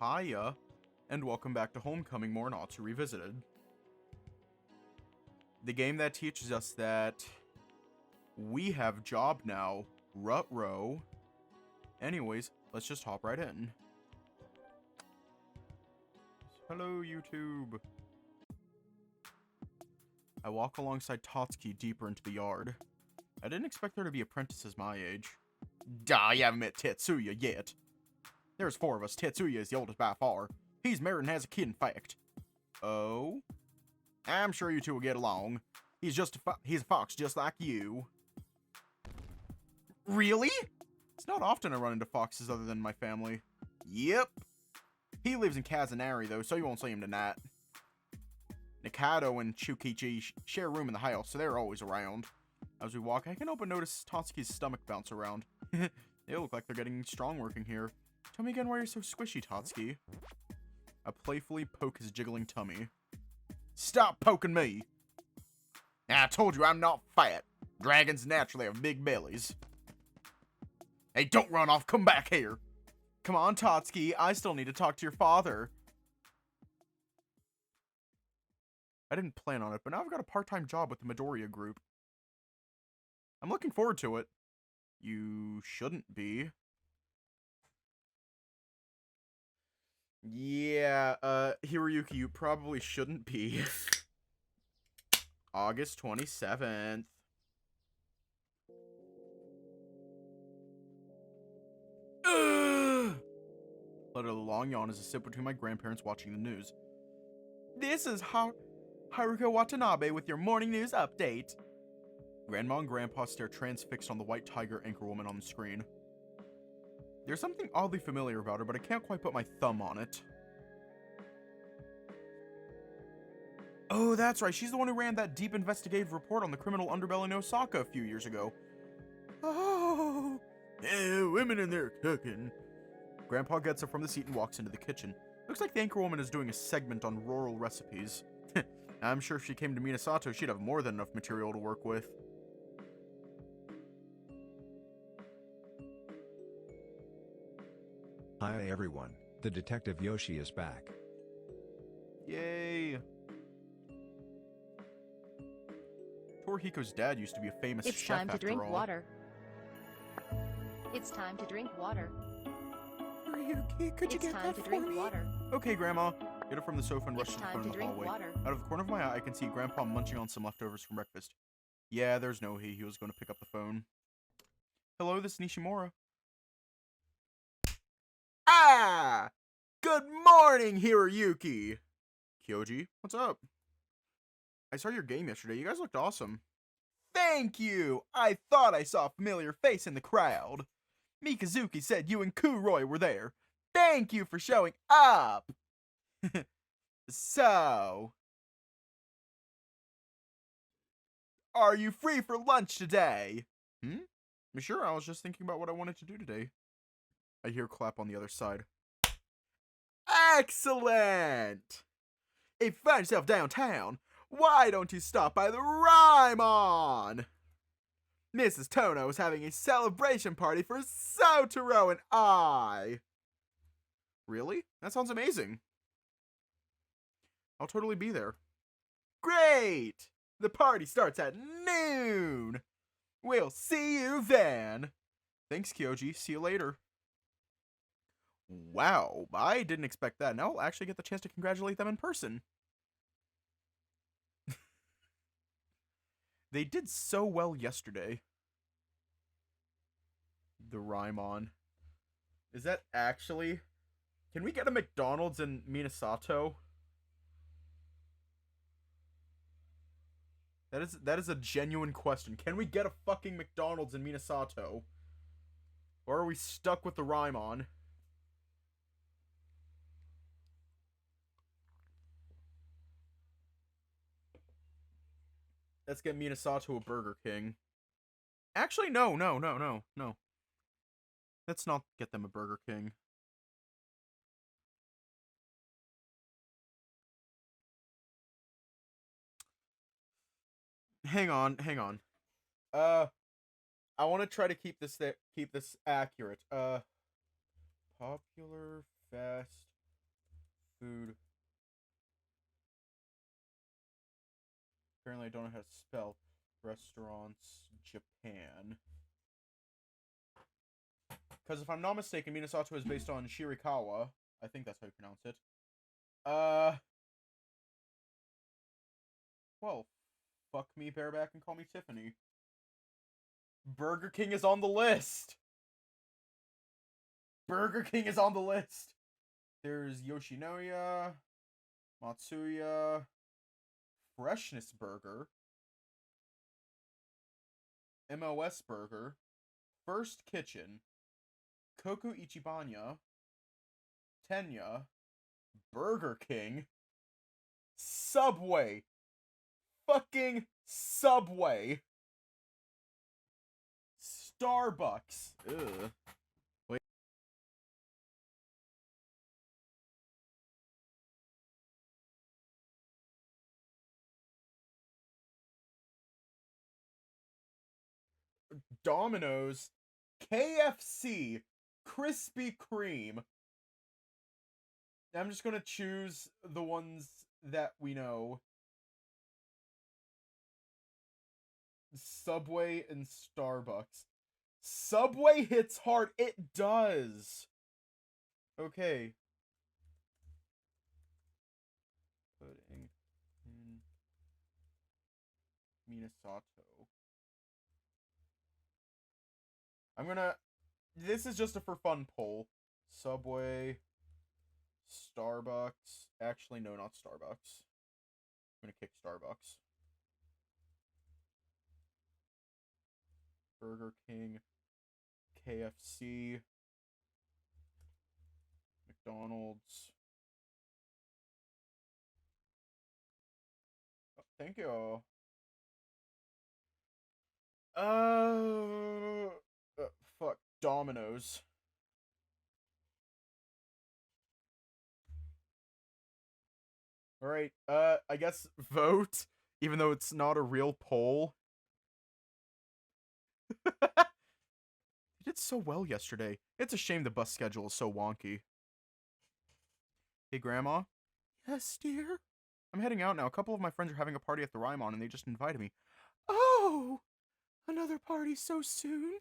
Hiya, and welcome back to Homecoming Morenatsu Revisited. The game that teaches us that we have job now, Rut-row. Anyways, let's just hop right in. Hello, YouTube. I walk alongside Tatsuki deeper into the yard. I didn't expect there to be apprentices my age. Duh, you haven't met Tatsuya yet. There's 4 of us. Tatsuya is the oldest by far. He's married and has a kid, in fact. Oh? I'm sure you two will get along. He's a fox just like you. Really? It's not often I run into foxes other than my family. Yep. He lives in Kazanari, though, so you won't see him tonight. Nikado and Chukichi share a room in the house, so they're always around. As we walk, I can help but notice Tatsuki's stomach bounce around. They look like they're getting strong working here. Tell me again why you're so squishy, Tatsuki. I playfully poke his jiggling tummy. Stop poking me! I told you I'm not fat. Dragons naturally have big bellies. Hey, don't run off. Come back here. Come on, Tatsuki. I still need to talk to your father. I didn't plan on it, but now I've got a part-time job with the Midoriya group. I'm looking forward to it. You shouldn't be. Yeah, Hiroyuki, you probably shouldn't be. August 27th. Let a long yawn as I sit between my grandparents watching the news. This is Haruka Watanabe with your morning news update. Grandma and Grandpa stare transfixed on the white tiger anchorwoman on the screen. There's something oddly familiar about her, but I can't quite put my thumb on it. Oh, that's right. She's the one who ran that deep investigative report on the criminal underbelly in Osaka a few years ago. Oh, yeah, women in there cooking. Grandpa gets up from the seat and walks into the kitchen. Looks like the anchorwoman is doing a segment on rural recipes. I'm sure if she came to Minasato, she'd have more than enough material to work with. Hi everyone, the Detective Yoshi is back. Yay! Torihiko's dad used to be a famous It's chef time to after drink all. water. It's time to drink water. Ryuki, could you It's get time that to for drink me? water. Okay, Grandma. Get up from the sofa and rush It's to the time phone to in the drink hallway. water. Out of the corner of my eye, I can see Grandpa munching on some leftovers from breakfast. Yeah, there's no he was going to pick up the phone. Hello, this is Nishimura. Ah! Good morning, Hiroyuki! Kyoji, what's up? I saw your game yesterday. You guys looked awesome. Thank you! I thought I saw a familiar face in the crowd. Mikazuki said you and Kuroi were there. Thank you for showing up! So, are you free for lunch today? Sure, I was just thinking about what I wanted to do today. I hear a clap on the other side. Excellent! If you find yourself downtown, why don't you stop by the Raimon? Mrs. Tono is having a celebration party for Sotaro and I. Really? That sounds amazing. I'll totally be there. Great! The party starts at noon. We'll see you then. Thanks, Kyoji. See you later. Wow, I didn't expect that. Now I'll actually get the chance to congratulate them in person. They did so well yesterday. The Raimon. Is that actually... Can we get a McDonald's in Minasato? That is a genuine question. Can we get a fucking McDonald's in Minasato? Or are we stuck with the Raimon? Let's get Minasato a Burger King. Actually, no. Let's not get them a Burger King. Hang on. I want to try to keep this accurate. Popular fast food. Apparently I don't know how to spell restaurants Japan. Because if I'm not mistaken, Minasato is based on Shirakawa. I think that's how you pronounce it. Well, fuck me bareback and call me Tiffany. Burger King is on the list! Burger King is on the list! There's Yoshinoya, Matsuya, Freshness Burger, MOS Burger, First Kitchen, Koku Ichibanya, Tenya, Burger King, Subway. Fucking Subway. Starbucks. Ugh. Wait. Domino's, KFC, Krispy Kreme. I'm just gonna choose the ones that we know. Subway and Starbucks. Subway hits hard. It does. Okay. Putting in Minasato. I'm gonna... This is just a for fun poll. Subway. Starbucks. Actually, no, not Starbucks. I'm gonna kick Starbucks. Burger King. KFC. McDonald's. Oh, thank you. Fuck. Domino's. Alright, I guess vote, even though it's not a real poll. You did so well yesterday. It's a shame the bus schedule is so wonky. Hey, Grandma? Yes, dear? I'm heading out now. A couple of my friends are having a party at the Rymon, and they just invited me. Oh! Another party so soon?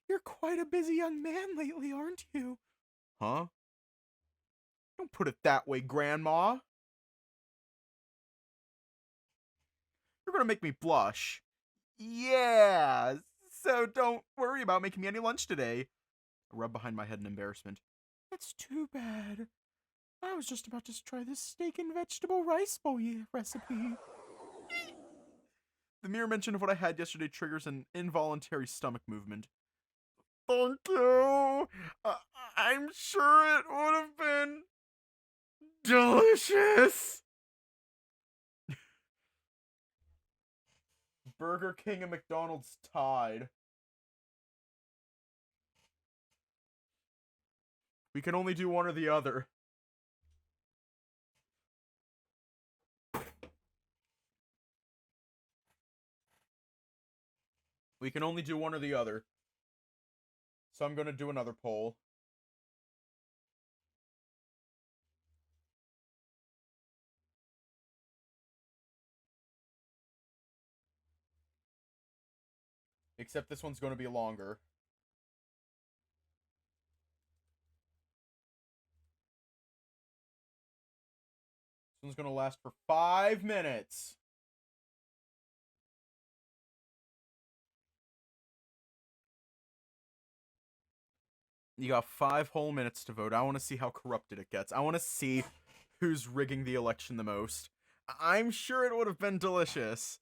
You're quite a busy young man lately, aren't you? Huh? Don't put it that way, Grandma. You're gonna make me blush. Yeah, so don't worry about making me any lunch today. I rub behind my head in embarrassment. That's too bad. I was just about to try this steak and vegetable rice bowl recipe. The mere mention of what I had yesterday triggers an involuntary stomach movement. Thank you. I'm sure it would have been delicious. Burger King and McDonald's tied. We can only do one or the other. We can only do one or the other. So I'm gonna do another poll. Except this one's gonna be longer. This one's gonna last for 5 minutes. You got 5 whole minutes to vote. I want to see how corrupted it gets. I want to see who's rigging the election the most. I'm sure it would have been delicious.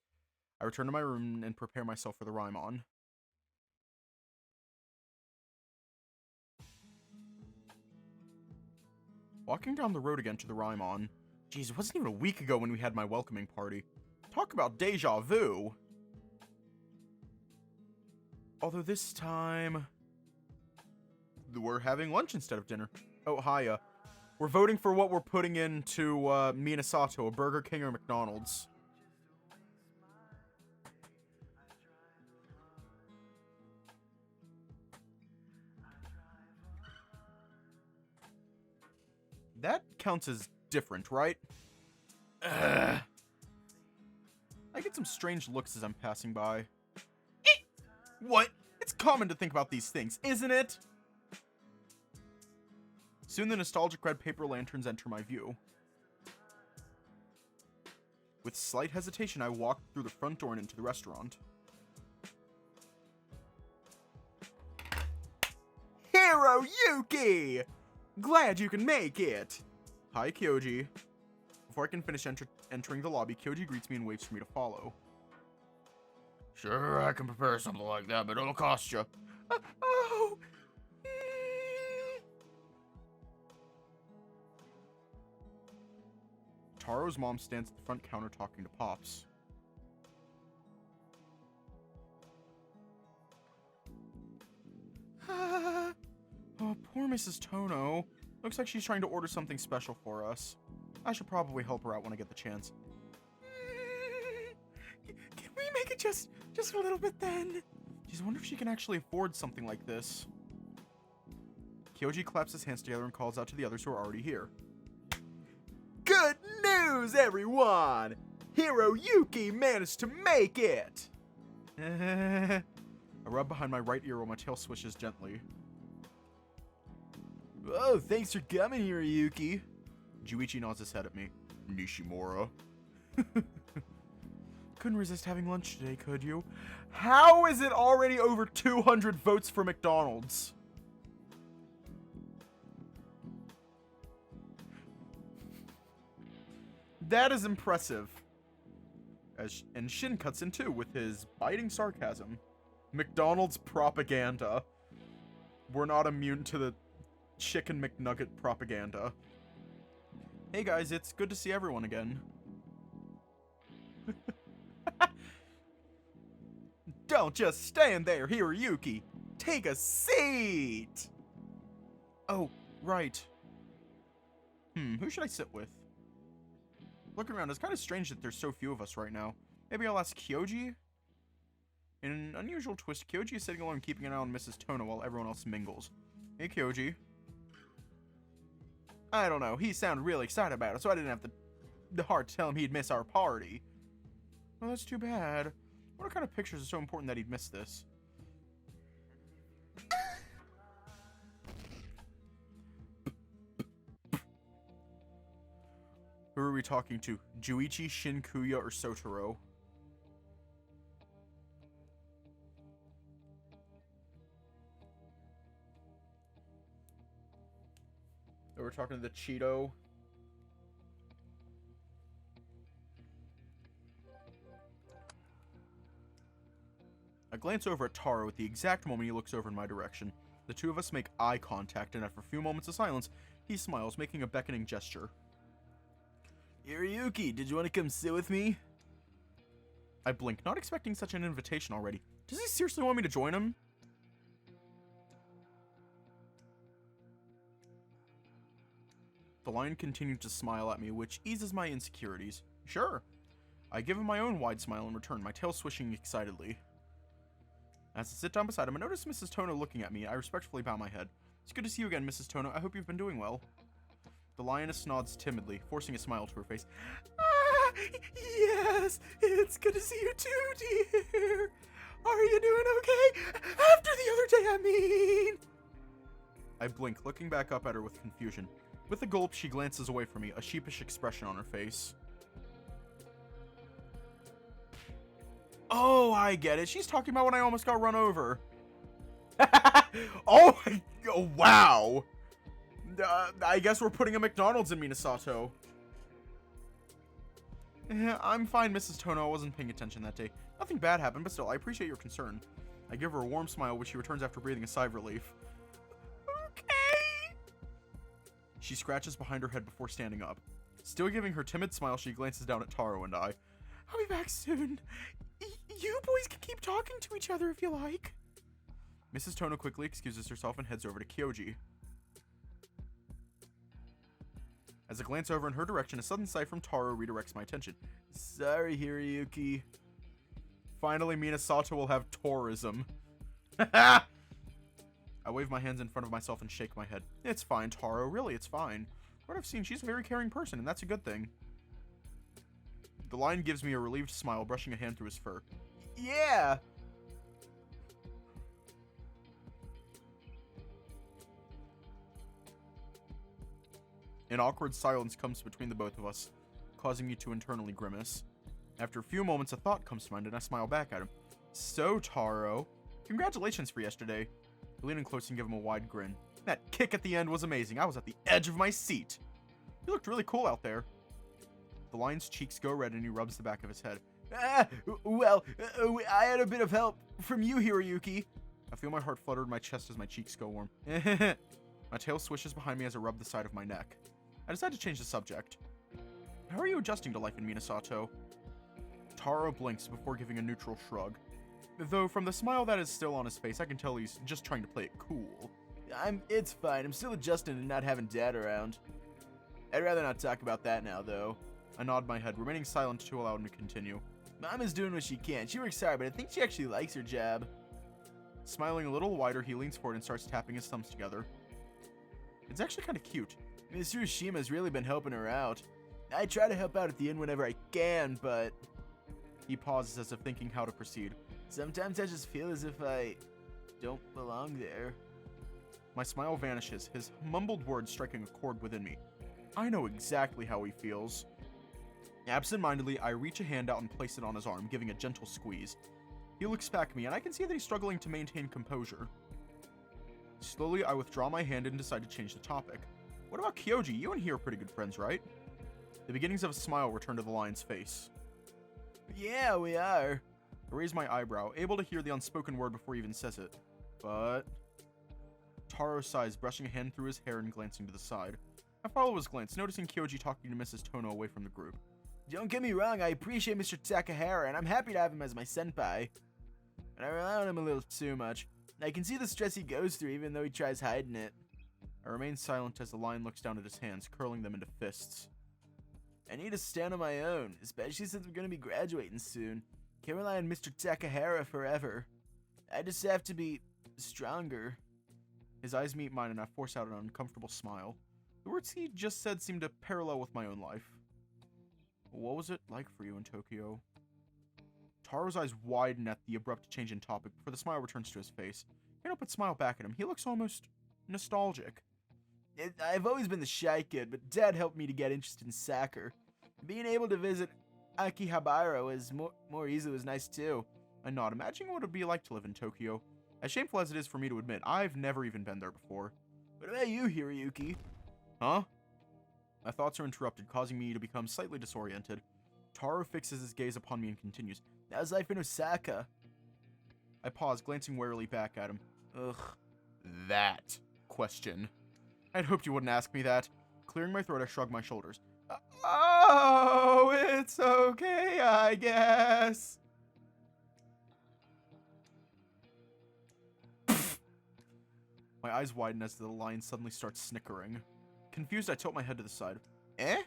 I return to my room and prepare myself for the Rymon. Walking down the road again to the Rymon. Jeez, it wasn't even a week ago when we had my welcoming party. Talk about deja vu. Although this time... we're having lunch instead of dinner. Oh, hiya. We're voting for what we're putting into Minasato, a Burger King or McDonald's. That counts as different, right? Ugh. I get some strange looks as I'm passing by. What? It's common to think about these things, isn't it? Soon the nostalgic red paper lanterns enter my view. With slight hesitation, I walk through the front door and into the restaurant. Hiroyuki! Glad you can make it! Hi, Kyoji. Before I can finish entering the lobby, Kyoji greets me and waits for me to follow. Sure, I can prepare something like that, but it'll cost you. Oh! Taro's mom stands at the front counter talking to Pops. Oh, poor Mrs. Tono. Looks like she's trying to order something special for us. I should probably help her out when I get the chance. Can we make it just a little bit then? Jeez, I wonder if she can actually afford something like this. Kyoji claps his hands together and calls out to the others who are already here. Good news, everyone! Hiroyuki managed to make it! I rub behind my right ear while my tail swishes gently. Oh, thanks for coming, Hiroyuki. Juichi nods his head at me. Nishimura. Couldn't resist having lunch today, could you? How is it already over 200 votes for McDonald's? That is impressive. And Shin cuts in too with his biting sarcasm. McDonald's propaganda. We're not immune to the Chicken McNugget propaganda. Hey guys, it's good to see everyone again. Don't just stand there, Hiroyuki. Take a seat. Oh, right. Who should I sit with? Looking around, it's kind of strange that there's so few of us right now. Maybe I'll ask Kyoji? In an unusual twist, Kyoji is sitting alone keeping an eye on Mrs. Tono while everyone else mingles. Hey, Kyoji. I don't know, he sounded really excited about it, so I didn't have the heart to tell him he'd miss our party. Well, that's too bad. What kind of pictures are so important that he'd miss this? Who are we talking to? Juichi, Shinkuya, or Sotaro? Oh, we're talking to the Cheeto. I glance over at Taro at the exact moment he looks over in my direction. The two of us make eye contact, and after a few moments of silence, he smiles, making a beckoning gesture. Hiroyuki, did you want to come sit with me? I blink, not expecting such an invitation already. Does he seriously want me to join him? The lion continued to smile at me, which eases my insecurities. Sure. I give him my own wide smile in return, my tail swishing excitedly. As I sit down beside him, I notice Mrs. Tono looking at me. I respectfully bow my head. It's good to see you again, Mrs. Tono. I hope you've been doing well. The lioness nods timidly, forcing a smile to her face. Ah, yes, it's good to see you too, dear. Are you doing okay? After the other day, I mean. I blink, looking back up at her with confusion. With a gulp, she glances away from me, a sheepish expression on her face. Oh, I get it. She's talking about when I almost got run over. Oh, wow. I guess we're putting a McDonald's in Minasato. I'm fine, Mrs. Tono. I wasn't paying attention that day. Nothing bad happened, but still, I appreciate your concern. I give her a warm smile, which she returns after breathing a sigh of relief. Okay. She scratches behind her head before standing up. Still giving her timid smile, she glances down at Taro and I. I'll be back soon. You boys can keep talking to each other if you like. Mrs. Tono quickly excuses herself and heads over to Kyoji. As I glance over in her direction, a sudden sigh from Taro redirects my attention. Sorry, Hiroyuki. Finally, Minasato will have tourism. I wave my hands in front of myself and shake my head. It's fine, Taro. Really, it's fine. What I've seen, she's a very caring person, and that's a good thing. The lion gives me a relieved smile, brushing a hand through his fur. Yeah! An awkward silence comes between the both of us, causing me to internally grimace. After a few moments, a thought comes to mind, and I smile back at him. So, Taro, congratulations for yesterday. I lean in close and give him a wide grin. That kick at the end was amazing. I was at the edge of my seat. You looked really cool out there. The lion's cheeks go red and he rubs the back of his head. I had a bit of help from you, Hiroyuki. I feel my heart flutter in my chest as my cheeks go warm. My tail swishes behind me as I rub the side of my neck. I decide to change the subject. How are you adjusting to life in Minasato? Taro blinks before giving a neutral shrug. Though from the smile that is still on his face, I can tell he's just trying to play it cool. It's fine. I'm still adjusting to not having Dad around. I'd rather not talk about that now, though. I nod my head, remaining silent to allow him to continue. Mom is doing what she can. She works hard, but I think she actually likes her job. Smiling a little wider, he leans forward and starts tapping his thumbs together. It's actually kind of cute. Miss Urashima's really been helping her out. I try to help out at the inn whenever I can, but... He pauses as if thinking how to proceed. Sometimes I just feel as if I don't belong there. My smile vanishes, his mumbled words striking a chord within me. I know exactly how he feels. Absent-mindedly, I reach a hand out and place it on his arm, giving a gentle squeeze. He looks back at me, and I can see that he's struggling to maintain composure. Slowly, I withdraw my hand and decide to change the topic. What about Kyoji? You and he are pretty good friends, right? The beginnings of a smile return to the lion's face. Yeah, we are. I raise my eyebrow, able to hear the unspoken word before he even says it. But... Taro sighs, brushing a hand through his hair and glancing to the side. I follow his glance, noticing Kyoji talking to Mrs. Tono away from the group. Don't get me wrong, I appreciate Mr. Takahara, and I'm happy to have him as my senpai. But I rely on him a little too much. I can see the stress he goes through, even though he tries hiding it. I remain silent as the lion looks down at his hands, curling them into fists. I need to stand on my own, especially since we're going to be graduating soon. Can't rely on Mr. Takahara forever. I just have to be stronger. His eyes meet mine and I force out an uncomfortable smile. The words he just said seem to parallel with my own life. What was it like for you in Tokyo? Taro's eyes widen at the abrupt change in topic before the smile returns to his face. I can't help but smile back at him. He looks almost nostalgic. I've always been the shy kid, but Dad helped me to get interested in soccer. Being able to visit Akihabara was more easily was nice too. I nod, imagining what it would be like to live in Tokyo. As shameful as it is for me to admit, I've never even been there before. What about you, Hiroyuki? Huh? My thoughts are interrupted, causing me to become slightly disoriented. Taro fixes his gaze upon me and continues. How's life in Osaka? I pause, glancing warily back at him. Ugh. That question. I'd hoped you wouldn't ask me that. Clearing my throat, I shrug my shoulders. Oh, it's okay, I guess. My eyes widen as the lion suddenly starts snickering. Confused, I tilt my head to the side. Eh?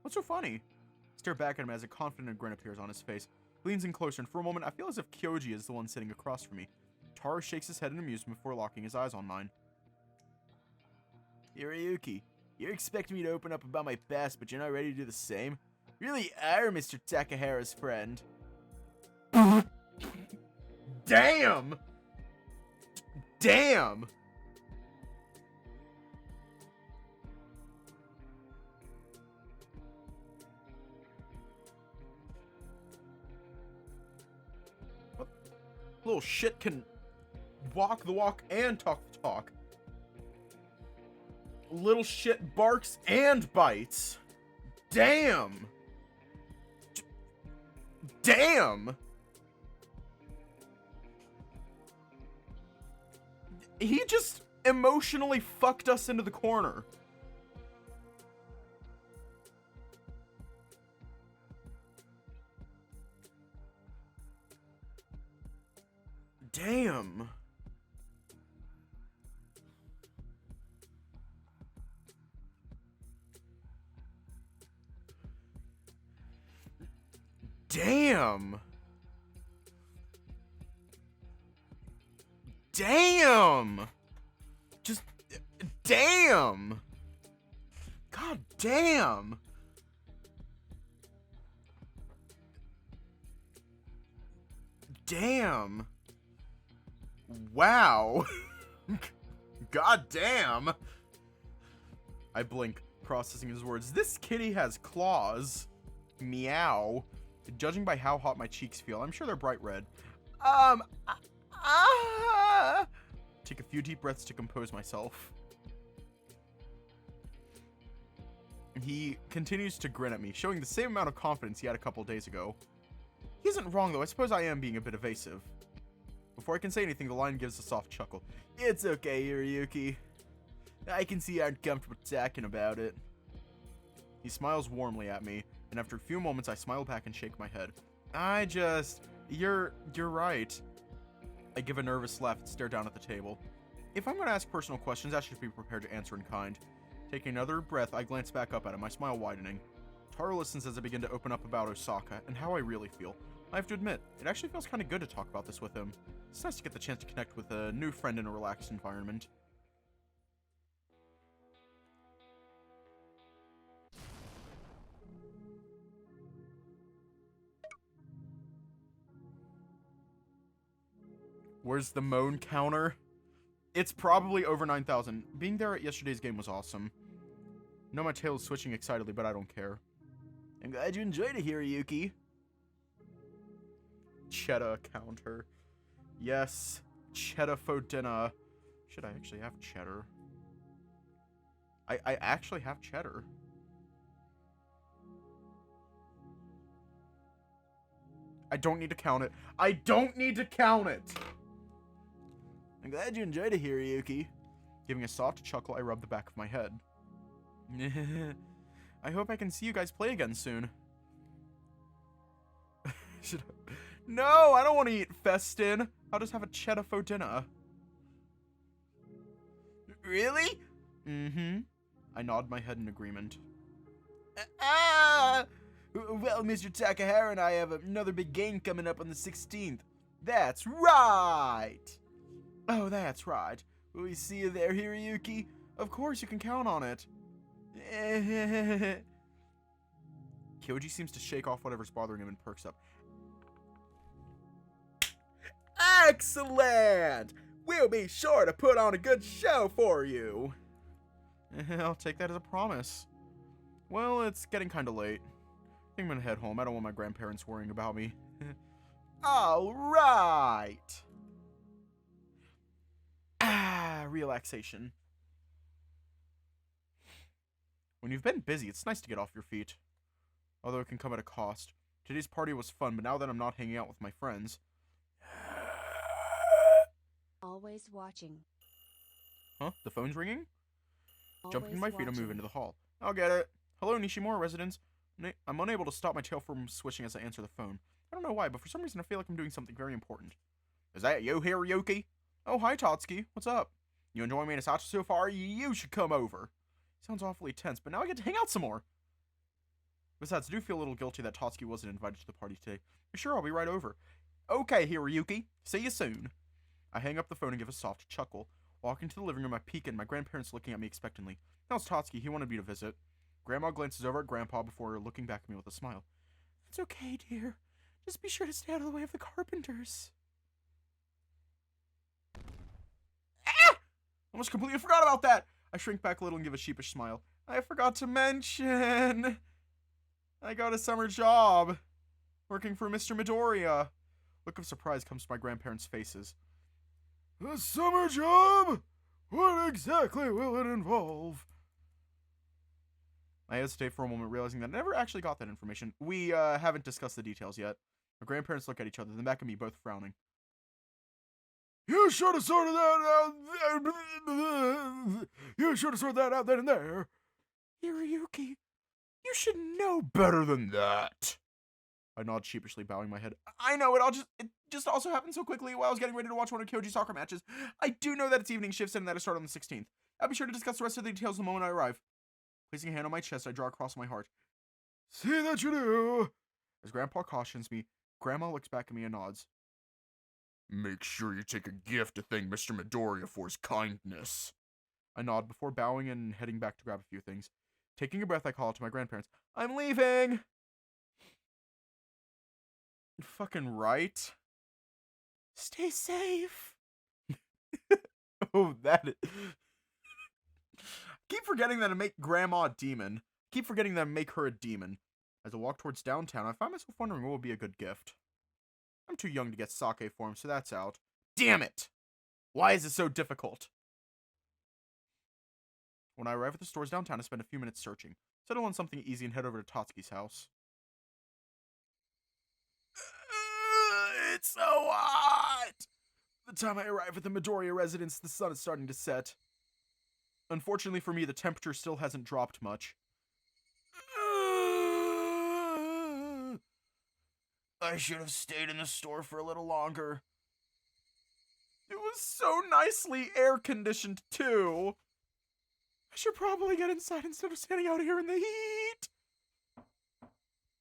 What's so funny? Stare back at him as a confident grin appears on his face. He leans in closer, and for a moment, I feel as if Kyoji is the one sitting across from me. Taro shakes his head in amusement before locking his eyes on mine. Hiroyuki, you're expecting me to open up about my past, but you're not ready to do the same? You really are Mr. Takahara's friend. Damn! Damn! What? Little shit can walk the walk and talk the talk. Little shit barks and bites. Damn. Damn. He just emotionally fucked us into the corner. Damn. Damn. Damn. Just damn. God God damn! Damn! Wow! God damn! I blink, processing his words. This kitty has claws. Meow. Judging by how hot my cheeks feel, I'm sure they're bright red. Take a few deep breaths to compose myself. He continues to grin at me, showing the same amount of confidence he had a couple days ago. He isn't wrong, though. I suppose I am being a bit evasive. Before I can say anything, the lion gives a soft chuckle. It's okay, Hiroyuki. I can see you aren't comfortable talking about it. He smiles warmly at me, and after a few moments, I smile back and shake my head. You're right. I give a nervous laugh and stare down at the table. If I'm going to ask personal questions, I should be prepared to answer in kind. Taking another breath, I glance back up at him, my smile widening. Taro listens as I begin to open up about Osaka and how I really feel. I have to admit, it actually feels kind of good to talk about this with him. It's nice to get the chance to connect with a new friend in a relaxed environment. Where's the moan counter? It's probably over 9,000. Being there at yesterday's game was awesome. No, my tail is switching excitedly, but I don't care. I'm glad you enjoyed it, Hiroyuki. Cheddar counter. Yes, cheddar for dinner. Should I actually have cheddar? I actually have cheddar. I don't need to count it. I don't need to count it! I'm glad you enjoyed it, Hiroyuki. Giving a soft chuckle, I rub the back of my head. I hope I can see you guys play again soon. No, I don't want to eat festin. I'll just have a cheddar for dinner. Really? Mm-hmm. I nod my head in agreement. Well, Mr. Takahara and I have another big game coming up on the 16th. That's right! Oh, that's right. Will we see you there, Hiroyuki? Of course, you can count on it. Kyoji seems to shake off whatever's bothering him and perks up. Excellent! We'll be sure to put on a good show for you. I'll take that as a promise. Well, it's getting kind of late. I think I'm gonna head home. I don't want my grandparents worrying about me. All right. Relaxation. When you've been busy, it's nice to get off your feet. Although it can come at a cost. Today's party was fun, but now that I'm not hanging out with my friends... Always watching. Huh? The phone's ringing? Jumping to Always my feet, I watching. move into the hall. I'll get it. Hello, Nishimura residents. I'm unable to stop my tail from switching as I answer the phone. I don't know why, but for some reason I feel like I'm doing something very important. Is that you, Hiroyuki? Oh, hi, Tatsuki. What's up? You enjoying Morenatsu so far? You should come over. Sounds awfully tense, but now I get to hang out some more. Besides, I do feel a little guilty that Tatsuki wasn't invited to the party today. Sure, I'll be right over. Okay, Hiroyuki. See you soon. I hang up the phone and give a soft chuckle. Walking to the living room, I peek in, my grandparents looking at me expectantly. How's Tatsuki? He wanted me to visit. Grandma glances over at Grandpa before looking back at me with a smile. It's okay, dear. Just be sure to stay out of the way of the carpenters. Almost completely forgot about that. I shrink back a little and give a sheepish smile. I forgot to mention. I got a summer job. Working for Mr. Midoriya. Look of surprise comes to my grandparents' faces. A summer job? What exactly will it involve? I hesitate for a moment, realizing that I never actually got that information. We haven't discussed the details yet. My grandparents look at each other, then back at me, both frowning. You should have sorted that out. You should have sorted that out then and there. Hiroyuki, you should know better than that. I nod sheepishly, bowing my head. I know, it just also happened so quickly while I was getting ready to watch one of Kyoji's soccer matches. I do know that it's evening shifts and that I start on the 16th. I'll be sure to discuss the rest of the details the moment I arrive. Placing a hand on my chest, I draw across my heart. See that you do. As Grandpa cautions me, Grandma looks back at me and nods. Make sure you take a gift to thank Mr. Midoriya for his kindness. I nod before bowing and heading back to grab a few things. Taking a breath, I call out to my grandparents. I'm leaving! Fucking right. Stay safe. Oh, that is... Keep forgetting that I make Grandma a demon. Keep forgetting that I make her a demon. As I walk towards downtown, I find myself wondering what would be a good gift. I'm too young to get sake for him, so that's out. Damn it! Why is it so difficult? When I arrive at the stores downtown, I spend a few minutes searching. Settle on something easy and head over to Tatsuki's house. It's so hot! The time I arrive at the Midoriya residence, the sun is starting to set. Unfortunately for me, the temperature still hasn't dropped much. I should have stayed in the store for a little longer. It was so nicely air-conditioned, too. I should probably get inside instead of standing out here in the heat.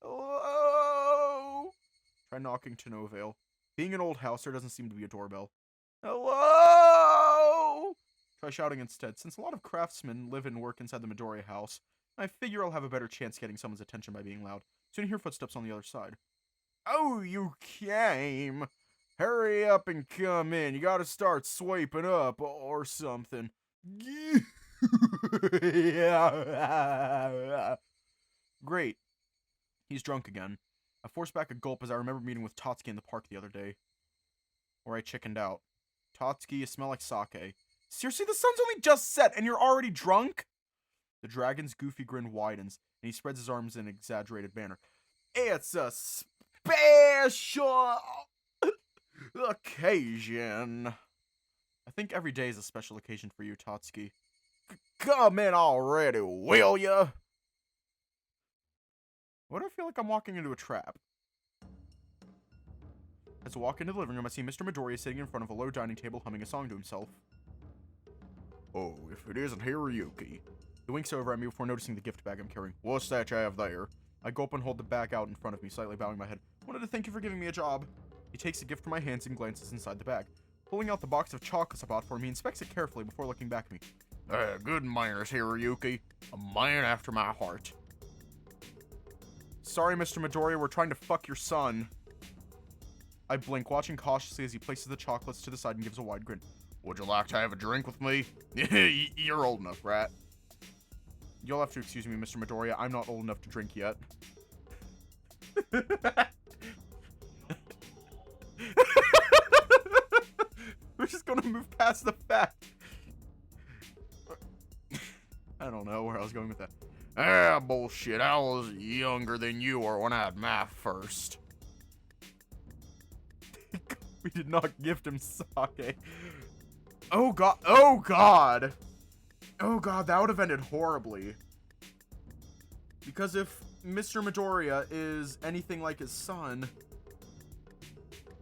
Hello? Try knocking to no avail. Being an old house, there doesn't seem to be a doorbell. Hello? Try shouting instead. Since a lot of craftsmen live and work inside the Midoriya house, I figure I'll have a better chance getting someone's attention by being loud. Soon I hear footsteps on the other side. Oh, you came. Hurry up and come in. You gotta start swiping up or something. Great. He's drunk again. I force back a gulp as I remember meeting with Tatsuki in the park the other day, where I chickened out. Tatsuki, you smell like sake. Seriously, the sun's only just set and you're already drunk? The dragon's goofy grin widens, and he spreads his arms in an exaggerated manner. It's a special occasion. I think every day is a special occasion for you, Tatsuki. Come in already, will ya? Why do I feel like I'm walking into a trap? As I walk into the living room, I see Mr. Midoriya sitting in front of a low dining table humming a song to himself. Oh, if it isn't Hiroyuki. He winks over at me before noticing the gift bag I'm carrying. What's that you have there? I go up and hold the bag out in front of me, slightly bowing my head. Wanted to thank you for giving me a job. He takes the gift from my hands and glances inside the bag. Pulling out the box of chocolates I bought for him, he inspects it carefully before looking back at me. Good manners, Hiroyuki. A man after my heart. Sorry, Mr. Midoriya, we're trying to fuck your son. I blink, watching cautiously as he places the chocolates to the side and gives a wide grin. Would you like to have a drink with me? You're old enough, rat. You'll have to excuse me, Mr. Midoriya. I'm not old enough to drink yet. We're just gonna move past the fact. I don't know where I was going with that. Ah, bullshit. I was younger than you were when I had my first. We did not gift him sake. Oh god. Oh god. Oh god, that would have ended horribly. Because if Mr. Midoriya is anything like his son...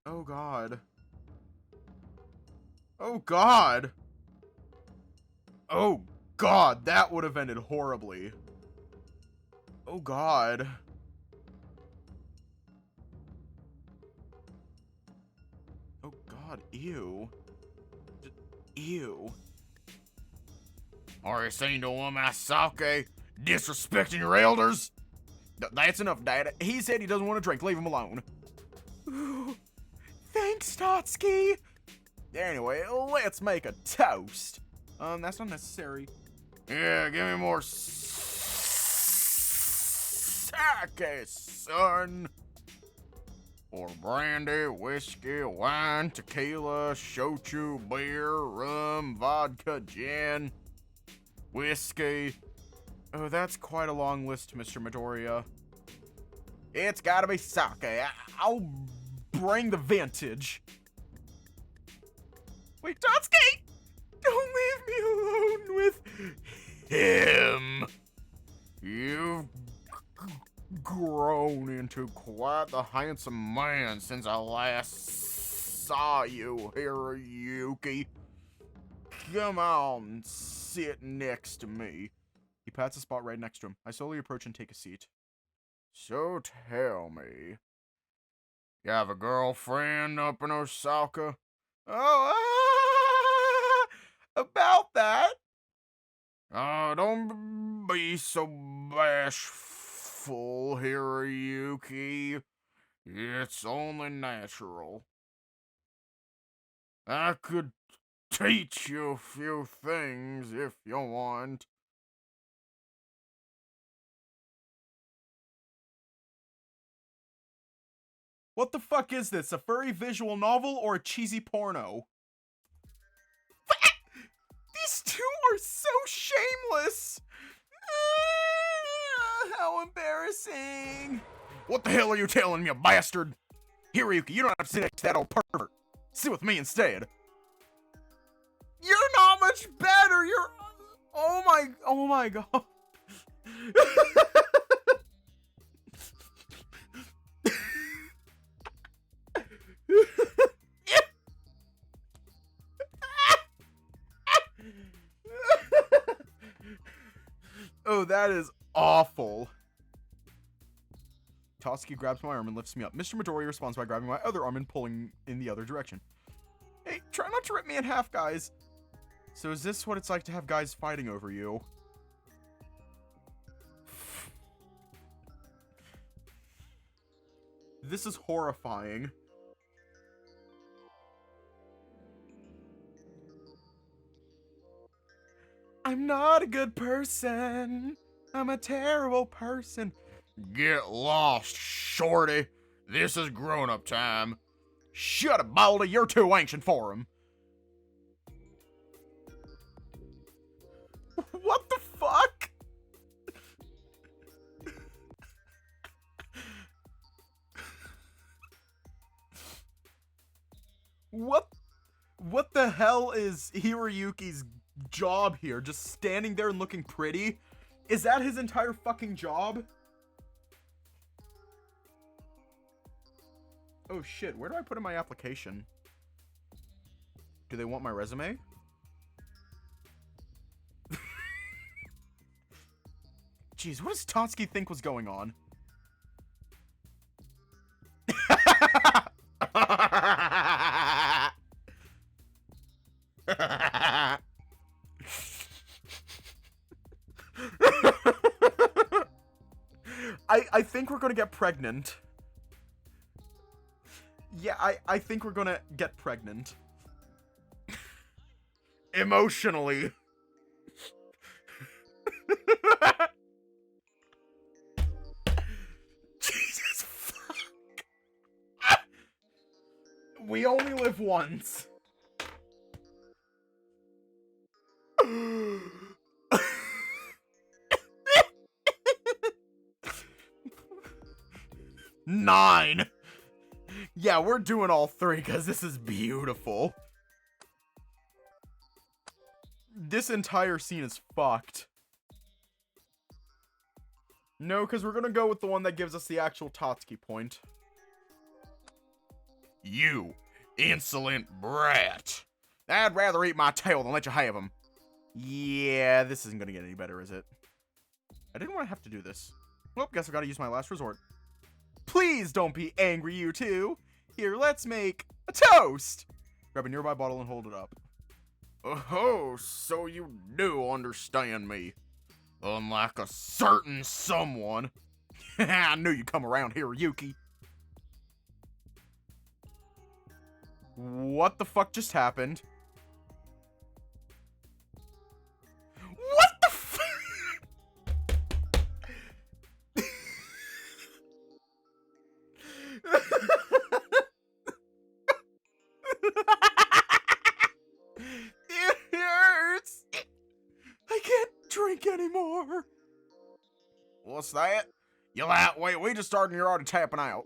Oh god. Oh god. Oh god, that would have ended horribly. Oh god. Oh god, ew. Ew. Are you saying to him my sake? Disrespecting your elders? That's enough, Dad. He said he doesn't want to drink. Leave him alone. Ooh, thanks, Tatsuki. Anyway, let's make a toast. That's not necessary. Yeah, give me more sake, son. Or brandy, whiskey, wine, tequila, shochu, beer, rum, vodka, gin, whiskey. Oh, that's quite a long list, Mr. Midoriya. It's gotta be sake. I'll bring the vintage. Wait, Tatsuki! Don't leave me alone with him. You've grown into quite the handsome man since I last saw you, Hiroyuki. Come on, sit next to me. He pats a spot right next to him. I slowly approach and take a seat. So tell me, you have a girlfriend up in Osaka? Oh, about that. Don't be so bashful, Hiroyuki. It's only natural. I could teach you a few things if you want. What the fuck is this? A furry visual novel or a cheesy porno? These two are so shameless! How embarrassing! What the hell are you telling me, you bastard? Hiroyuki, you don't have to sit next to that old pervert. Sit with me instead. You're not much better. You're... Oh my god. Oh, that is awful. Tatsuki grabs my arm and lifts me up. Mr. Midori responds by grabbing my other arm and pulling in the other direction. Hey, try not to rip me in half, guys. So is this what it's like to have guys fighting over you? This is horrifying. I'm not a good person. I'm a terrible person. Get lost, shorty. This is grown-up time. Shut up, Baldy. You're too ancient for him. What the fuck? What the hell is Hiroyuki's job here? Just standing there and looking pretty? Is that his entire fucking job? Oh shit, where do I put in my application? Do they want my resume? Jeez, what does Tatsuki think was going on? I think we're gonna get pregnant. Yeah, I think we're gonna get pregnant. Emotionally. Jesus fuck. We only live once. Nine. Yeah, we're doing all three because this is beautiful. This entire scene is fucked. No, because we're going to go with the one that gives us the actual Tatsuki point. You insolent brat. I'd rather eat my tail than let you have him. Yeah, this isn't going to get any better, is it? I didn't want to have to do this. Well, guess I got to use my last resort. Please don't be angry, you two. Here, let's make a toast. Grab a nearby bottle and hold it up. Oh, so you do understand me. Unlike a certain someone. I knew you'd come around here, Yuki. What the fuck just happened? What the fuck? It hurts. I can't drink anymore. What's that? You lightweight, we just started and you're already tapping out.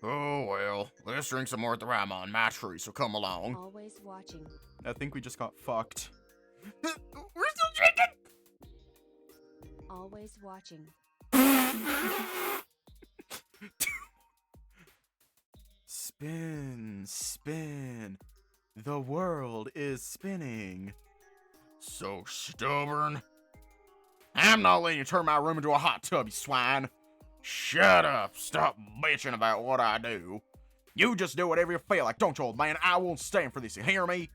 Oh well, let's drink some more at the Rama on my tree, so come along. Always watching. I think we just got fucked. We're still drinking! Always watching. Spin, spin. The world is spinning. So stubborn. I'm not letting you turn my room into a hot tub, you swine. Shut up. Stop bitching about what I do. You just do whatever you feel like, don't you, old man? I won't stand for this, you hear me?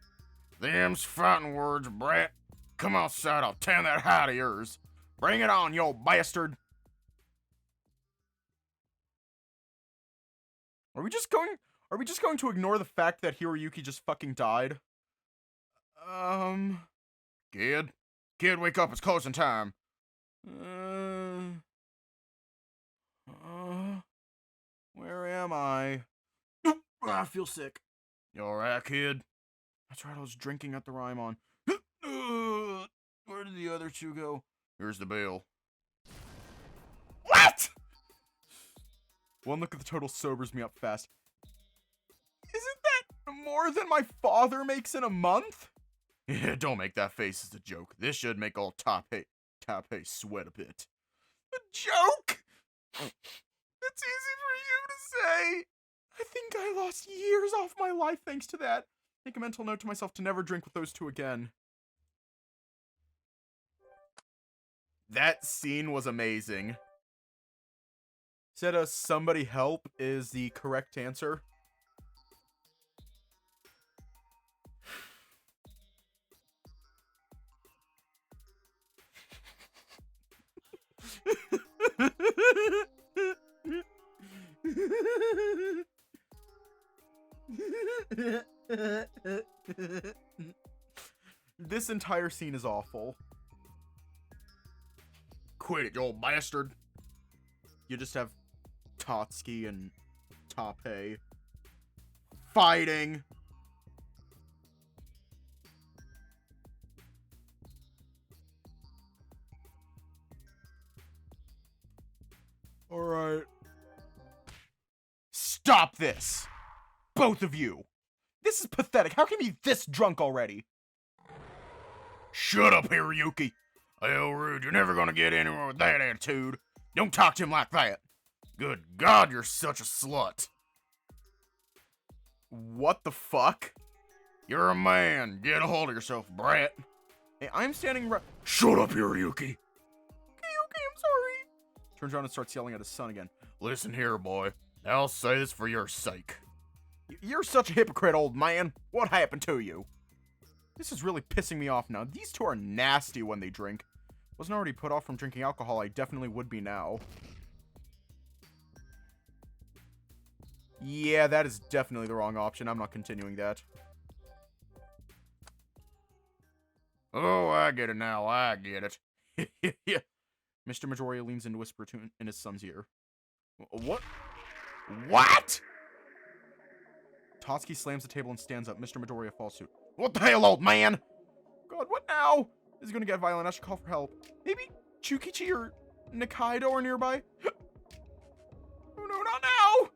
Them's fighting words, brat. Come outside, I'll tan that hide of yours. Bring it on, you old bastard! Are we just going to ignore the fact that Hiroyuki just fucking died? Kid, wake up, it's closing time. Where am I? I feel sick. You alright, kid? That's right, I was drinking at the Rymon. Where did the other two go? Here's the bill. What? One look at the total sobers me up fast. Isn't that more than my father makes in a month? Yeah, don't make that face as a joke. This should make old Tape sweat a bit. A joke? That's easy for you to say. I think I lost years off my life thanks to that. Make a mental note to myself to never drink with those two again. That scene was amazing. Said somebody help is the correct answer. This entire scene is awful. Quit it, you old bastard. You just have Tatsuki and Tape fighting. Alright. Stop this! Both of you! This is pathetic. How can you be this drunk already? Shut up, Hiroyuki. Hell, rude. You're never gonna get anywhere with that attitude. Don't talk to him like that. Good God, you're such a slut. What the fuck? You're a man. Get a hold of yourself, brat. Hey, I'm standing right. Shut up, Hiroyuki. Okay, I'm sorry. Turns around and starts yelling at his son again. Listen here, boy. I'll say this for your sake. You're such a hypocrite, old man. What happened to you? This is really pissing me off now. These two are nasty when they drink. Wasn't already put off from drinking alcohol, I definitely would be now. Yeah, that is definitely the wrong option. I'm not continuing that. Oh, I get it now. I get it. Yeah. Mr. Midoriya leans in to whisper in his son's ear. What? What? Tatsuki slams the table and stands up. Mr. Midoriya follows suit. What the hell, old man? God, what now? This is gonna get violent. I should call for help. Maybe Chukichi or Nikaido are nearby? Oh no, not now!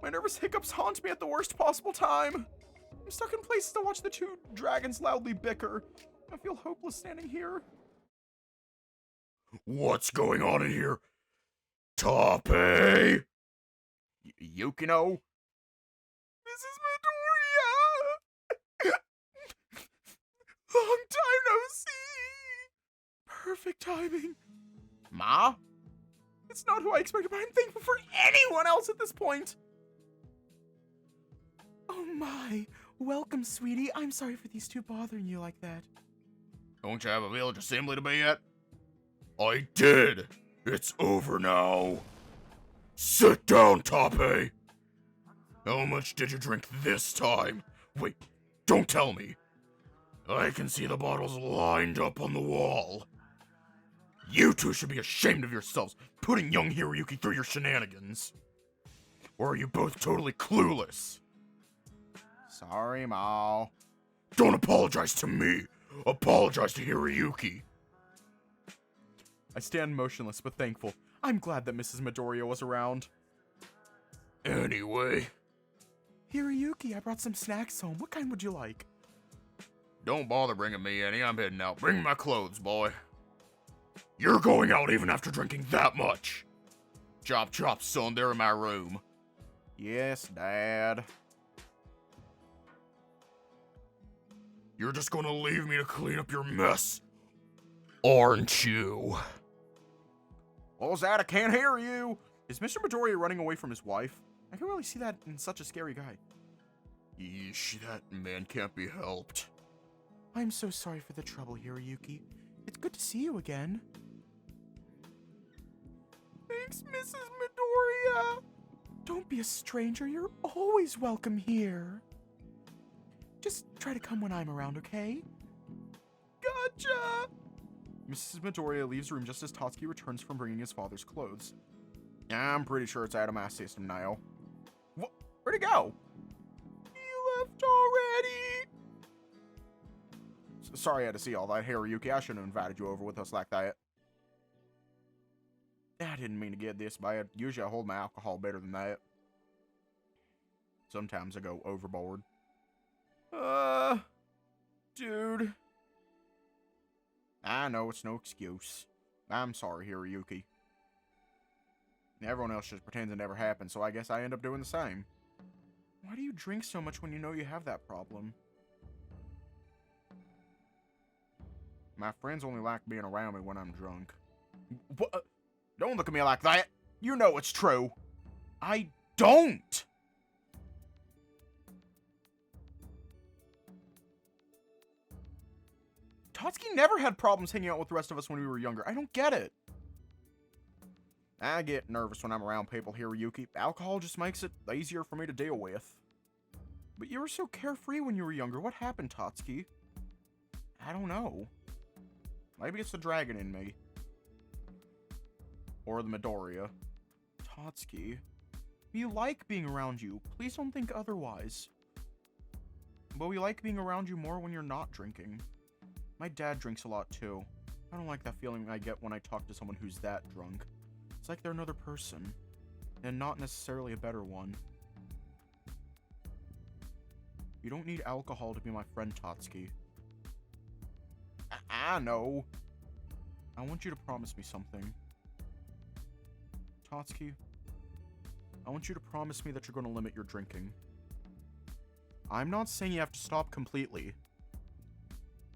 My nervous hiccups haunt me at the worst possible time. I'm stuck in places to watch the two dragons loudly bicker. I feel hopeless standing here. What's going on in here? Tape! Yukino? Mrs. Midoriya! Long time no see! Perfect timing. Ma? It's not who I expected, but I'm thankful for anyone else at this point. Oh my. Welcome, sweetie. I'm sorry for these two bothering you like that. Don't you have a village assembly to be at? I did. It's over now. Sit down, Tape. How much did you drink this time? Wait, don't tell me. I can see the bottles lined up on the wall. You two should be ashamed of yourselves, putting young Hiroyuki through your shenanigans. Or are you both totally clueless? Sorry, Ma. Don't apologize to me. Apologize to Hiroyuki. I stand motionless but thankful. I'm glad that Mrs. Midoriya was around. Anyway. Hiroyuki, I brought some snacks home. What kind would you like? Don't bother bringing me any. I'm heading out. Bring my clothes, boy. You're going out even after drinking that much. Chop chop, son. They're in my room. Yes, Dad. You're just gonna leave me to clean up your mess, aren't you? What was that? I can't hear you. Is Mr. Midoriya running away from his wife? I can really see that in such a scary guy. Yeesh, that man can't be helped. I'm so sorry for the trouble, Hiroyuki. It's good to see you again. Thanks, Mrs. Midoriya. Don't be a stranger. You're always welcome here. Just try to come when I'm around, okay? Gotcha! Mrs. Midoriya leaves the room just as Tatsuki returns from bringing his father's clothes. I'm pretty sure it's out of my system now. Where'd he go? He left already! Sorry I had to see all that, Hiroyuki. I shouldn't have invited you over with us like that. I didn't mean to get this bad. Usually I hold my alcohol better than that. Sometimes I go overboard. Dude. I know it's no excuse. I'm sorry, Hiroyuki. Everyone else just pretends it never happened, so I guess I end up doing the same. Why do you drink so much when you know you have that problem? My friends only like being around me when I'm drunk. What? Don't look at me like that. You know it's true. I don't. Tatsuki never had problems hanging out with the rest of us when we were younger. I don't get it. I get nervous when I'm around people, Hiroyuki. Alcohol just makes it easier for me to deal with. But you were so carefree when you were younger. What happened, Tatsuki? I don't know. Maybe it's the dragon in me. Or the Midoriya. Tatsuki. We like being around you. Please don't think otherwise. But we like being around you more when you're not drinking. My dad drinks a lot too. I don't like that feeling I get when I talk to someone who's that drunk. It's like they're another person. And not necessarily a better one. You don't need alcohol to be my friend, Tatsuki. I know. I want you to promise me something. Tatsuki, I want you to promise me that you're going to limit your drinking. I'm not saying you have to stop completely.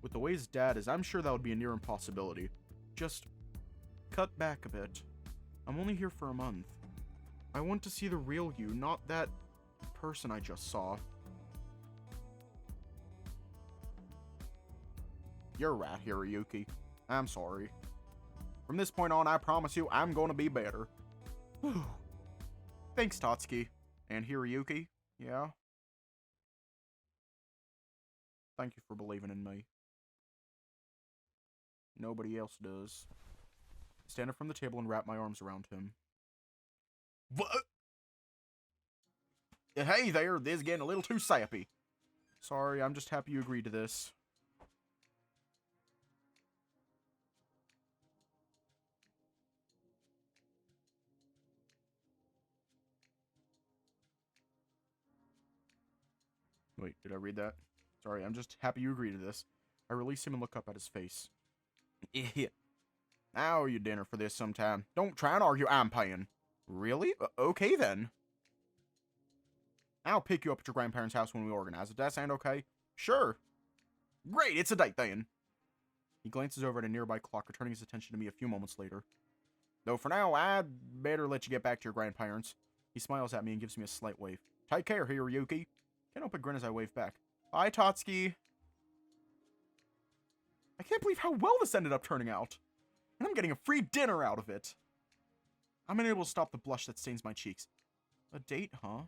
With the way his dad is, I'm sure that would be a near impossibility. Just cut back a bit. I'm only here for a month. I want to see the real you, not that person I just saw. You're right, Hiroyuki. I'm sorry. From this point on, I promise you, I'm going to be better. Thanks, Tatsuki. And Hiroyuki, yeah? Thank you for believing in me. Nobody else does. Stand up from the table and wrap my arms around him. What? Hey there, this is getting a little too sappy. Sorry, I'm just happy you agreed to this. Wait, did I read that? Sorry, I'm just happy you agreed to this. I release him and look up at his face. I'll owe you dinner for this sometime. Don't try and argue, I'm paying. Really? Okay then. I'll pick you up at your grandparents' house when we organize. Does that sound okay? Sure. Great, it's a date then. He glances over at a nearby clock, returning his attention to me a few moments later. Though for now, I'd better let you get back to your grandparents. He smiles at me and gives me a slight wave. Take care, Hiroyuki. Can't help but grin as I wave back. Bye, Tatsuki. I can't believe how well this ended up turning out. And I'm getting a free dinner out of it. I'm unable to stop the blush that stains my cheeks. A date, huh?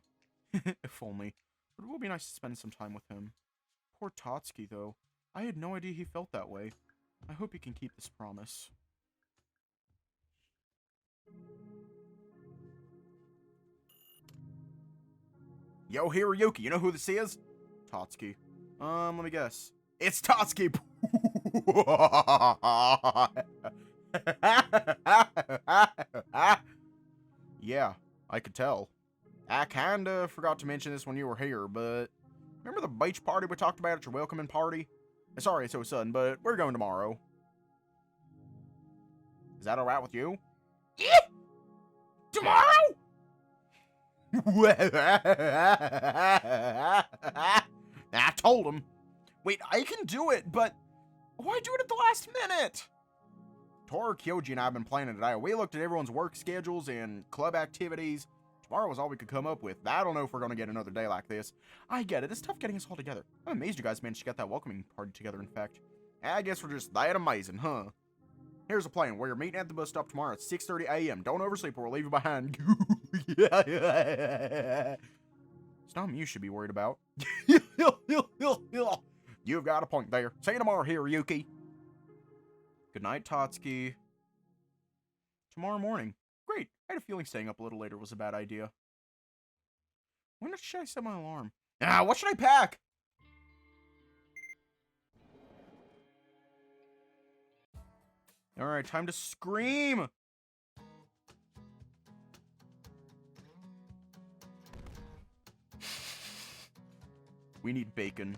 If only. But it will be nice to spend some time with him. Poor Tatsuki, though. I had no idea he felt that way. I hope he can keep this promise. Yo, Hiroyuki, you know who this is? Tatsuki. Let me guess. It's Tatsuki! Yeah, I could tell. I kinda forgot to mention this when you were here, but... Remember the beach party we talked about at your welcoming party? Sorry it's so sudden, but we're going tomorrow. Is that alright with you? Yeah! Tomorrow?! I told him. Wait, I can do it, but why do it at the last minute? Tor, Kyoji, and I have been planning today. We looked at everyone's work schedules and club activities. Tomorrow was all we could come up with. I don't know if we're going to get another day like this. I get it. It's tough getting us all together. I'm amazed you guys managed to get that welcoming party together, in fact. I guess we're just that amazing, huh? Here's the plan. We're meeting at the bus stop tomorrow at 6:30 a.m. Don't oversleep or we'll leave you behind. It's not me you should be worried about. You've got a point there. See you tomorrow, Hiroyuki. Good night, Tatsuki. Tomorrow morning. Great. I had a feeling staying up a little later was a bad idea. When should I set my alarm? What should I pack? Alright, time to scream! We need bacon.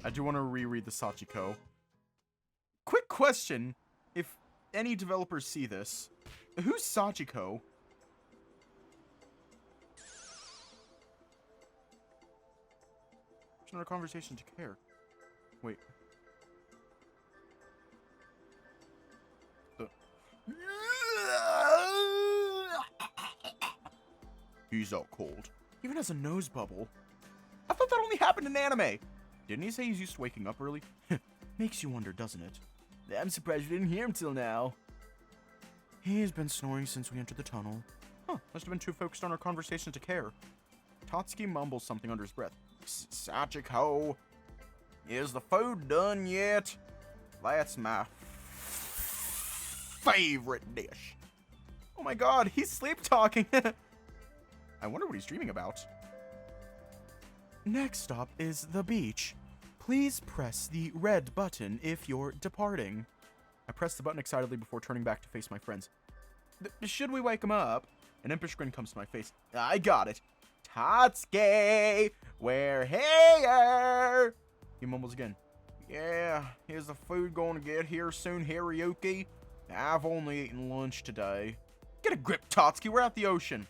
I do want to reread the Sachiko. Quick question, if any developers see this. Who's Sachiko? There's another conversation to care. Wait. He's out cold. Even has a nose bubble. I thought that only happened in anime. Didn't he say he's used to waking up early? Makes you wonder, doesn't it? I'm surprised we didn't hear him till now. He's been snoring since we entered the tunnel. Huh, must have been too focused on our conversation to care. Tatsuki mumbles something under his breath. Sachiko, is the food done yet? That's my favorite dish. Oh my god, he's sleep talking. I wonder what he's dreaming about. Next stop is the beach. Please press the red button if you're departing. I press the button excitedly before turning back to face my friends. Should we wake him up? An impish grin comes to my face. I got it. Tatsuki, we're here. He mumbles again. Yeah, is the food going to get here soon, Hiroyuki? I've only eaten lunch today. Get a grip, Tatsuki. We're at the ocean.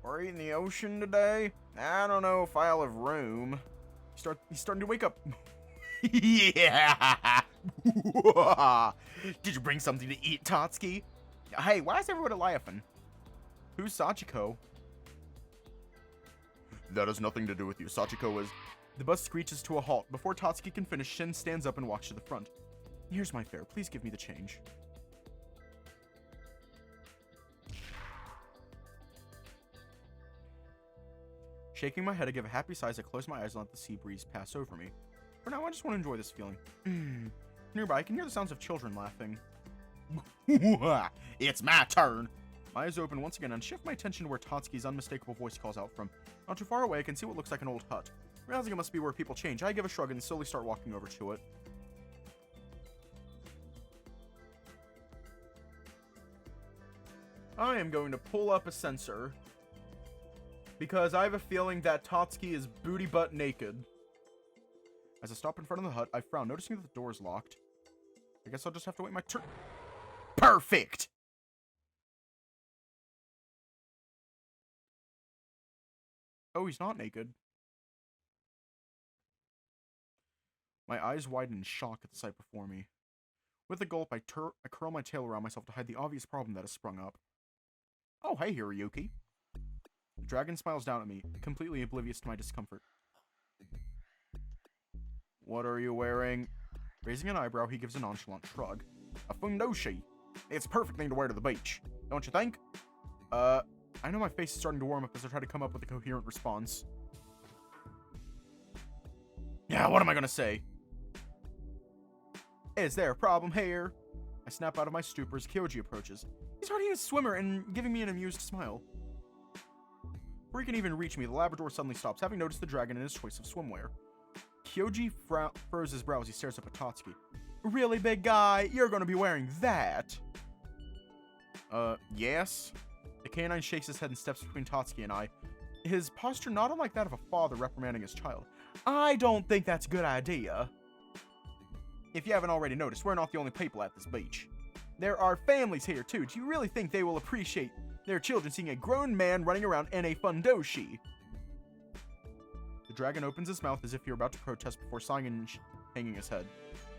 We're eating the ocean today? I don't know if I'll have room. He's starting to wake up. Yeah. Did you bring something to eat, Tatsuki? Hey, why is everybody laughing? Who's Sachiko? That has nothing to do with you. Sachiko is... The bus screeches to a halt. Before Tatsuki can finish, Shin stands up and walks to the front. Here's my fare. Please give me the change. Shaking my head, I give a happy sigh as I close my eyes and let the sea breeze pass over me. For now, I just want to enjoy this feeling. Nearby, I can hear the sounds of children laughing. It's my turn! My eyes open once again and shift my attention to where Tatsuki's unmistakable voice calls out from. Not too far away, I can see what looks like an old hut. Realizing it must be where people change, I give a shrug and slowly start walking over to it. I am going to pull up a sensor. Because I have a feeling that Tatsuki is booty butt naked. As I stop in front of the hut, I frown, noticing that the door is locked. I guess I'll just have to wait my turn. Perfect! Oh, he's not naked. My eyes widen in shock at the sight before me. With a gulp, I curl my tail around myself to hide the obvious problem that has sprung up. Oh, hey, Hiroyuki. The dragon smiles down at me, completely oblivious to my discomfort. What are you wearing? Raising an eyebrow, he gives a nonchalant shrug. A fundoshi. It's a perfect thing to wear to the beach. Don't you think? I know my face is starting to warm up as I try to come up with a coherent response. Yeah, what am I gonna say? Is there a problem here? I snap out of my stupor as Kyoji approaches. He's already a swimmer and giving me an amused smile. Before he can even reach me, the Labrador suddenly stops, having noticed the dragon and his choice of swimwear. Kyoji furrows his brow as he stares up at Tatsuki. Really, big guy? You're gonna be wearing that? Yes? The canine shakes his head and steps between Tatsuki and I, his posture not unlike that of a father reprimanding his child. I don't think that's a good idea. If you haven't already noticed, we're not the only people at this beach. There are families here, too. Do you really think they will appreciate their children seeing a grown man running around in a fundoshi? The dragon opens his mouth as if he were about to protest before sighing and hanging his head.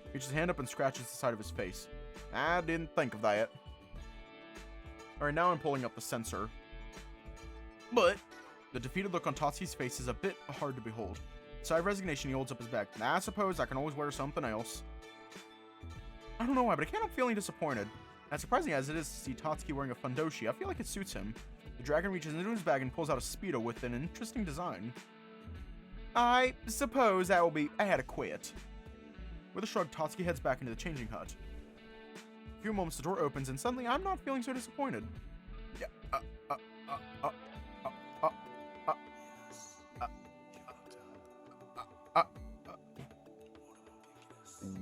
He reaches his hand up and scratches the side of his face. I didn't think of that. Alright, now I'm pulling up the sensor. But the defeated look on Tatsuki's face is a bit hard to behold. Sigh of resignation, he holds up his bag. Nah, I suppose I can always wear something else. I don't know why, but I can't help feeling disappointed. As surprising as it is to see Tatsuki wearing a fundoshi, I feel like it suits him. The dragon reaches into his bag and pulls out a Speedo with an interesting design. I suppose that will be adequate. With a shrug, Tatsuki heads back into the changing hut. A few moments, the door opens, and suddenly I'm not feeling so disappointed. Yeah,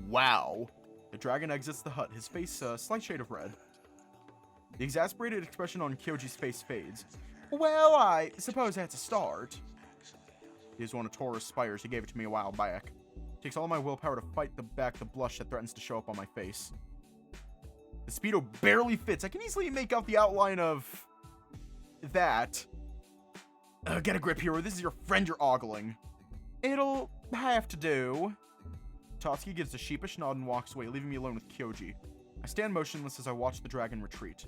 Wow. The dragon exits the hut, his face a slight shade of red. The exasperated expression on Kyoji's face fades. Well, I suppose that's a start. He is one of Taurus' spires. He gave it to me a while back. It takes all my willpower to fight back the blush that threatens to show up on my face. The Speedo barely fits. I can easily make out the outline of that. Get a grip, hero. This is your friend you're ogling. It'll have to do. Tatsuki gives a sheepish nod and walks away, leaving me alone with Kyoji. I stand motionless as I watch the dragon retreat.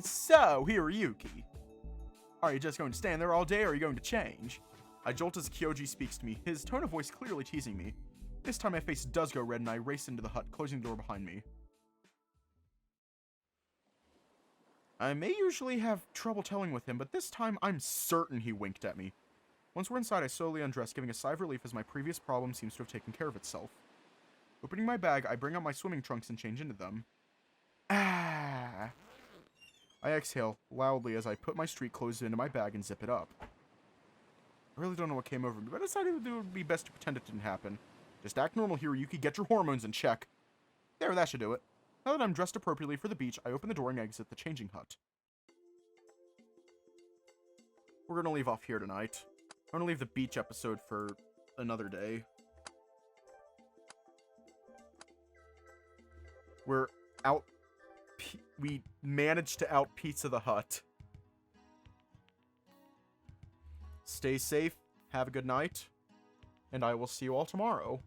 So, Hiroyuki. Are you just going to stand there all day, or are you going to change? I jolt as Kyoji speaks to me, his tone of voice clearly teasing me. This time my face does go red and I race into the hut, closing the door behind me. I may usually have trouble telling with him, but this time I'm certain he winked at me. Once we're inside, I slowly undress, giving a sigh of relief as my previous problem seems to have taken care of itself. Opening my bag, I bring out my swimming trunks and change into them. Ah! I exhale loudly as I put my street clothes into my bag and zip it up. I really don't know what came over me, but I decided it would be best to pretend it didn't happen. Just act normal, Hiroyuki. Get your hormones in check. There, that should do it. Now that I'm dressed appropriately for the beach, I open the door and exit the changing hut. We're gonna leave off here tonight. I'm gonna leave the beach episode for another day. We're out. We managed to out Pizza the Hut. Stay safe, have a good night, and I will see you all tomorrow.